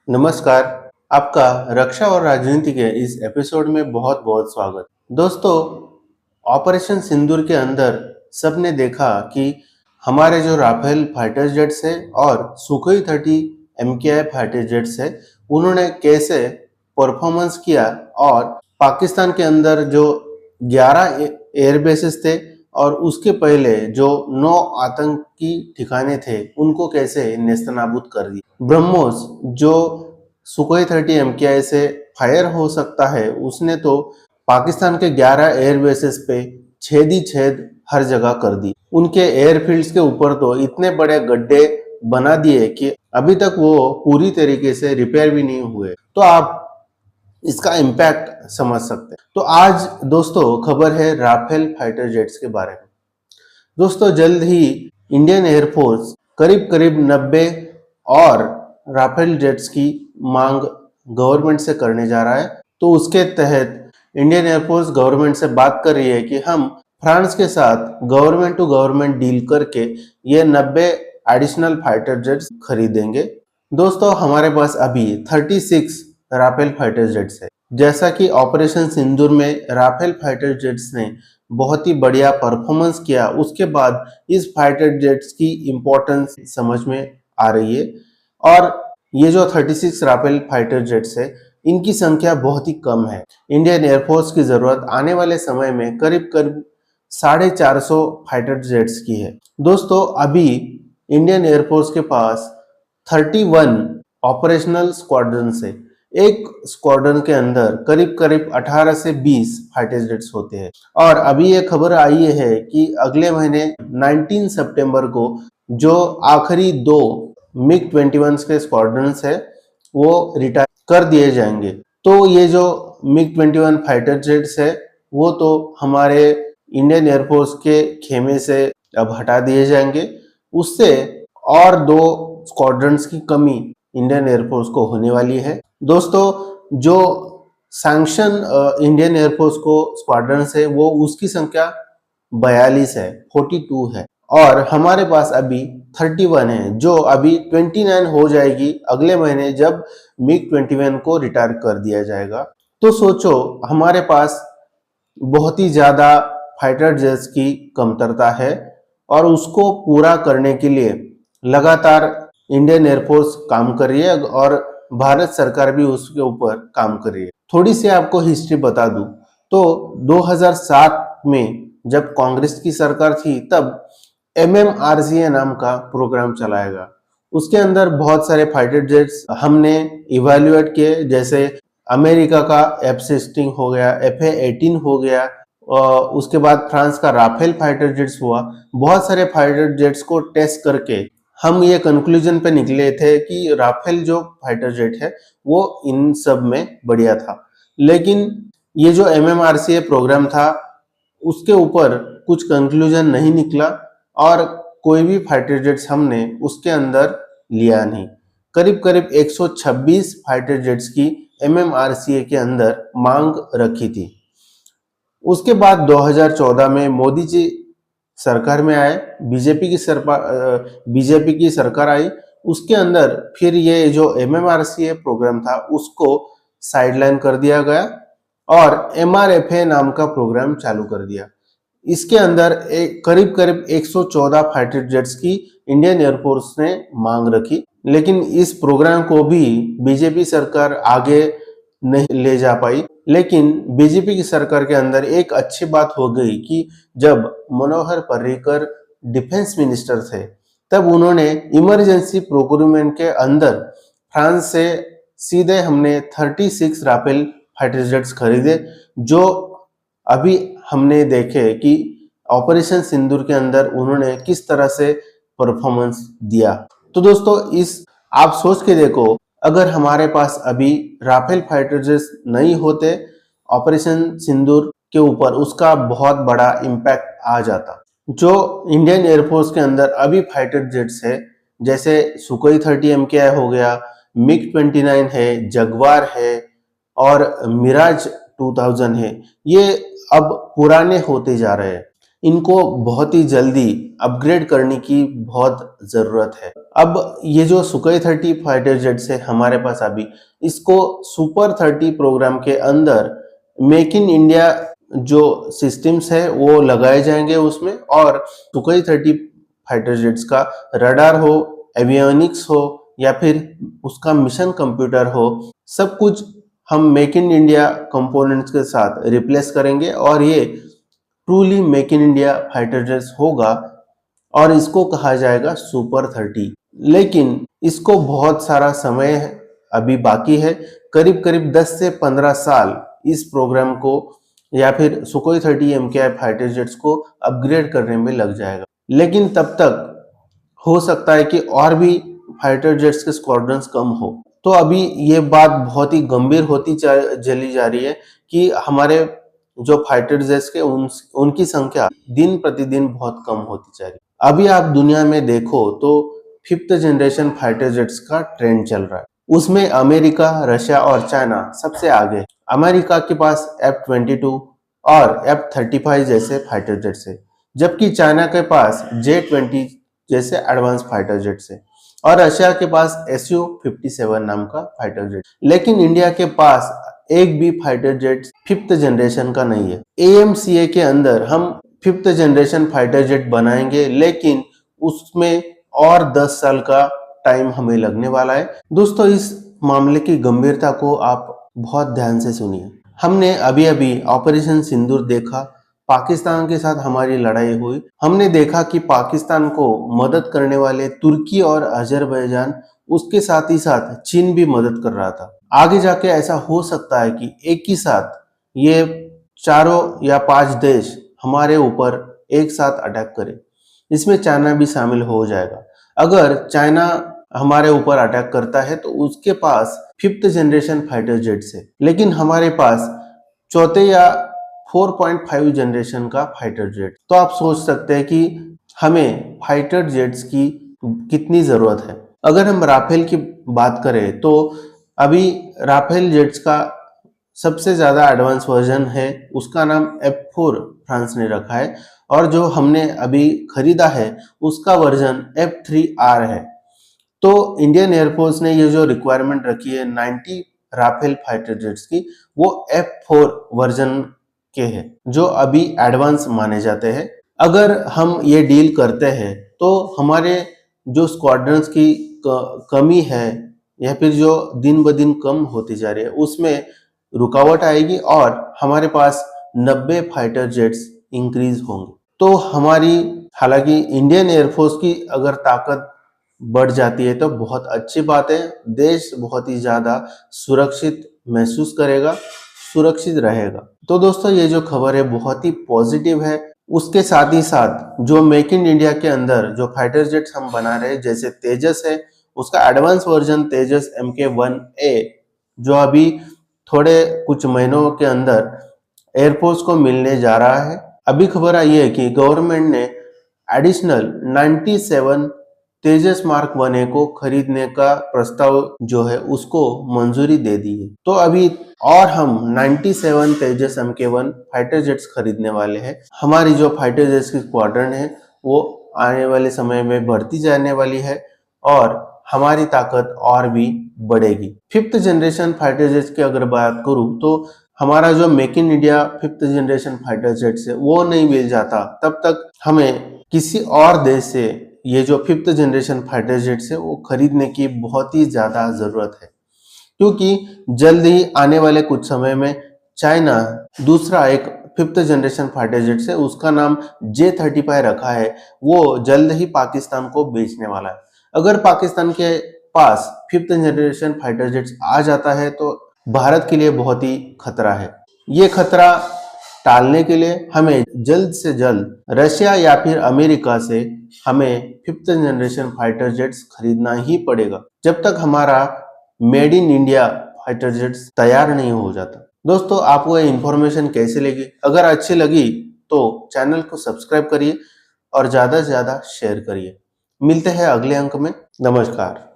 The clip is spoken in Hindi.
नमस्कार, आपका रक्षा और राजनीति के इस एपिसोड में बहुत बहुत स्वागत। दोस्तों, ऑपरेशन सिंदूर के अंदर सबने देखा कि हमारे जो राफेल फाइटर जेट्स है और सुखोई 30 MKI फाइटर जेट्स है, उन्होंने कैसे परफॉर्मेंस किया और पाकिस्तान के अंदर जो 11 एयर बेसेस थे और उसके पहले जो 9 आतंकी ठिकाने थे, उनको कैसे नेस्तनाबूद कर दिया। ब्रह्मोस जो सुखोई 30 MKI से फायर हो सकता है, उसने तो पाकिस्तान के 11 एयर बेसेस पे छेद ही छेद हर जगह कर दी। उनके एयरफील्ड्स के ऊपर तो इतने बड़े गड्ढे बना दिए कि अभी तक वो पूरी तरीके से रिपेयर भी नहीं हुए। तो आप इसका इम्पैक्ट समझ सकते हैं। तो आज दोस्तों खबर है राफेल फाइटर जेट्स के बारे में। दोस्तों जल्द ही इंडियन एयरफोर्स करीब करीब 90 और राफेल जेट्स की मांग गवर्नमेंट से करने जा रहा है। तो उसके तहत इंडियन एयरफोर्स गवर्नमेंट से बात कर रही है कि हम फ्रांस के साथ गवर्नमेंट टू गवर्नमेंट डील करके ये 90 एडिशनल फाइटर जेट्स खरीदेंगे। दोस्तों हमारे पास अभी 36 राफेल फाइटर जेट्स है। जैसा कि ऑपरेशन सिंदूर में राफेल फाइटर जेट्स ने बहुत ही बढ़िया परफॉर्मेंस किया, उसके बाद इस फाइटर जेट्स की इंपॉर्टेंस समझ में आ रही है। और ये जो 36 राफेल फाइटर जेट्स है, इनकी संख्या बहुत ही कम है। इंडियन एयरफोर्स की जरूरत आने वाले समय में करीब करीब 450 फाइटर जेट्स की है। दोस्तों अभी इंडियन एयरफोर्स के पास 31 ऑपरेशनल स्क्वाड्रन है। एक स्क्वाड्रन के अंदर करीब करीब 18 से 20 फाइटर जेट्स होते हैं। और अभी ये खबर आई है कि अगले महीने 19 सितंबर को जो आखिरी 2 MiG-21 के स्क्वाड्रन्स है वो रिटायर कर दिए जाएंगे। तो ये जो MiG-21 फाइटर जेट्स है वो तो हमारे इंडियन एयरफोर्स के खेमे से अब हटा दिए जाएंगे। उससे और 2 स्क्वाड्रन्स की कमी इंडियन एयरफोर्स को होने वाली है। दोस्तों जो सैंक्शन इंडियन एयरफोर्स को स्क्वाड्रन्स है वो उसकी संख्या 42 है, 42 है। और हमारे पास अभी 31 है, जो अभी 29 हो जाएगी अगले महीने जब MiG-21 को रिटायर कर दिया जाएगा। तो सोचो हमारे पास बहुत ही ज्यादा फाइटर जेट्स की कमतरता है और उसको पूरा करने के लिए लगातार इंडियन एयरफोर्स काम कर रही है और भारत सरकार भी उसके ऊपर काम कर रही है। थोड़ी सी आपको हिस्ट्री बता दूं तो 2007 में जब कांग्रेस की सरकार थी तब MMRCA नाम का प्रोग्राम चलाया गया। उसके अंदर बहुत सारे फाइटर जेट्स हमने इवेल्युएट किए, जैसे अमेरिका का F-16 हो गया, FA-18 हो गया, उसके बाद फ्रांस का राफेल फाइटर जेट्स हुआ। बहुत सारे फाइटर जेट्स को टेस्ट करके हम ये कंक्लूजन पे निकले थे कि राफेल जो फाइटर जेट है वो इन सब में बढ़िया था। लेकिन ये जो MMRCA प्रोग्राम था उसके ऊपर कुछ कंक्लूजन नहीं निकला और कोई भी फाइटर जेट्स हमने उसके अंदर लिया नहीं। करीब करीब 126 फाइटर जेट्स की MMRCA के अंदर मांग रखी थी। उसके बाद 2014 में मोदी जी सरकार में आए, बीजेपी की सरकार आई। उसके अंदर फिर ये जो MMRCA प्रोग्राम था उसको साइडलाइन कर दिया गया और MRFA नाम का प्रोग्राम चालू कर दिया। इसके अंदर करीब करीब 114 फाइटर जेट्स की इंडियन एयरफोर्स ने मांग रखी, लेकिन इस प्रोग्राम को भी बीजेपी सरकार आगे नहीं ले जा पाई। लेकिन बीजेपी की सरकार के अंदर एक अच्छी बात हो गई कि जब मनोहर पर्रिकर डिफेंस मिनिस्टर थे तब उन्होंने इमरजेंसी प्रोक्यूरमेंट के अंदर फ्रांस से सीधे हमने 36 राफेल फाइटर जेट्स खरीदे, जो अभी हमने देखे कि ऑपरेशन सिंदूर के अंदर उन्होंने किस तरह से परफॉर्मेंस दिया। तो दोस्तों इस आप सोच के देखो, अगर हमारे पास अभी राफेल फाइटर जेट्स नहीं होते ऑपरेशन सिंदूर के ऊपर, उसका बहुत बड़ा इम्पैक्ट आ जाता। जो इंडियन एयरफोर्स के अंदर अभी फाइटर जेट्स है, जैसे सुखोई 30 MKI हो गया, MiG-29 है, जगवार है और मिराज 2000 है, ये अब पुराने होते जा रहे हैं। इनको बहुत ही जल्दी अपग्रेड करने की बहुत जरूरत है। अब ये जो सुखोई 30 फाइटर जेट्स है हमारे पास अभी, इसको सुपर 30 प्रोग्राम के अंदर मेक इन इंडिया जो सिस्टम्स है वो लगाए जाएंगे उसमें, और सुखोई 30 फाइटर जेट्स का रडार हो, एवियोनिक्स हो या फिर उसका मिशन कंप्यूटर हो, सब कुछ हम मेक इन इंडिया कंपोनेंट्स के साथ रिप्लेस करेंगे और ये truly make in India fighter jets होगा और इसको कहा जाएगा सुपर 30। लेकिन इसको बहुत सारा समय अभी बाकी है, करीब करीब 10 से 15 साल इस प्रोग्राम को या फिर सुखोई 30 MKI फाइटर जेट्स को अपग्रेड करने में लग जाएगा। लेकिन तब तक हो सकता है कि और भी फाइटर जेट्स के स्क्वाड्रंस कम हो। तो अभी ये बात बहुत ही गंभीर होती चली जा रही है कि हमारे जो फाइटर जेट्स के उनकी संख्या दिन प्रतिदिन बहुत कम होती जा रही है। अभी आप दुनिया में देखो तो 5th जनरेशन फाइटर जेट्स का ट्रेंड चल रहा है। उसमें अमेरिका, रशिया और चाइना सबसे आगे। अमेरिका के पास F-22 और F-35 जैसे फाइटर जेट्स है, जबकि चाइना के पास J-20 जैसे एडवांस फाइटर जेट्स है और रशिया के पास Su-57 नाम का फाइटर जेट। लेकिन इंडिया के पास एक भी फाइटर जेट 5th जनरेशन का नहीं है। AMCA के अंदर हम 5th जनरेशन फाइटर जेट बनाएंगे, लेकिन उसमें और 10 साल का टाइम हमें लगने वाला है। दोस्तों, इस मामले की गंभीरता को आप बहुत ध्यान से सुनिए। हमने अभी अभी ऑपरेशन सिंदूर देखा, पाकिस्तान के साथ हमारी लड़ाई हुई। हमने देखा कि पाकिस्तान को मदद करने वाले तुर्की और अजरबैजान, उसके साथ ही साथ चीन भी मदद कर रहा था। आगे जाके ऐसा हो सकता है कि एक ही साथ ये 4 या 5 देश हमारे ऊपर एक साथ अटैक करे। इसमें चाइना भी शामिल हो जाएगा। अगर चाइना हमारे ऊपर अटैक करता है तो उसके पास 5th जनरेशन फाइटर जेट्स है, लेकिन हमारे पास चौथे या 4.5 जनरेशन का फाइटर जेट। तो आप सोच सकते हैं कि हमें फाइटर जेट्स की कितनी जरूरत है। अगर हम राफेल की बात करें तो अभी राफेल जेट्स का सबसे ज्यादा एडवांस वर्जन है, उसका नाम F4 फ्रांस ने रखा है, और जो हमने अभी खरीदा है उसका वर्जन F3R है। तो इंडियन एयरफोर्स ने ये जो रिक्वायरमेंट रखी है 90 राफेल फाइटर जेट्स की, वो F4 वर्जन के हैं जो अभी एडवांस माने जाते हैं। अगर हम ये डील करते हैं तो हमारे जो स्क्वाड्रंस की कमी है या फिर जो दिन ब दिन कम होती जा रही है उसमें रुकावट आएगी और हमारे पास 90 फाइटर जेट्स इंक्रीज होंगे। तो हमारी, हालांकि इंडियन एयरफोर्स की अगर ताकत बढ़ जाती है तो बहुत अच्छी बात है, देश बहुत ही ज्यादा सुरक्षित महसूस करेगा, सुरक्षित रहेगा। तो दोस्तों, ये जो खबर है बहुत ही पॉजिटिव है। उसके साथ ही साथ जो मेक इन इंडिया के अंदर जो फाइटर जेट्स हम बना रहे हैं, जैसे तेजस है, उसका एडवांस वर्जन तेजस MK-1A जो अभी थोड़े कुछ महीनों के अंदर एयरफोर्स को मिलने जा रहा है। अभी खबर आई है कि गवर्नमेंट ने एडिशनल 97 तेजस मार्क 1A को खरीदने का प्रस्ताव जो है उसको मंजूरी दे दी है। तो अभी और हम 97 तेजस MK-1 फाइटर जेट्स खरीदने वाले हैं। हमारी जो फाइटर जेट्स की स्क्वाड्रन है वो आने वाले समय में बढ़ती जाने वाली है और हमारी ताकत और भी बढ़ेगी। 5th जनरेशन फाइटर जेट्स की अगर बात करूं तो हमारा जो make in India 5th generation fighter jets है वो नहीं मिल जाता, तब तक हमें किसी और देश से ये जो 5th जनरेशन फाइटर जेट्स है वो खरीदने की बहुत ही ज्यादा जरूरत है, क्योंकि जल्द ही आने वाले कुछ समय में चाइना दूसरा एक 5th जनरेशन फाइटर जेट्स है, उसका नाम J-35 रखा है, वो जल्द ही पाकिस्तान को बेचने वाला है। अगर पाकिस्तान के पास 5th जनरेशन फाइटर जेट्स आ जाता है तो भारत के लिए बहुत ही खतरा है। ये खतरा टालने के लिए हमें जल्द से जल्द रशिया या फिर अमेरिका से हमें 5th जनरेशन फाइटर जेट्स खरीदना ही पड़ेगा, जब तक हमारा made in India fighter jets तैयार नहीं हो जाता। दोस्तों, आपको ये इन्फॉर्मेशन कैसे लगी? अगर अच्छी लगी तो चैनल को सब्सक्राइब करिए और ज्यादा से ज्यादा शेयर करिए। मिलते हैं अगले अंक में। नमस्कार।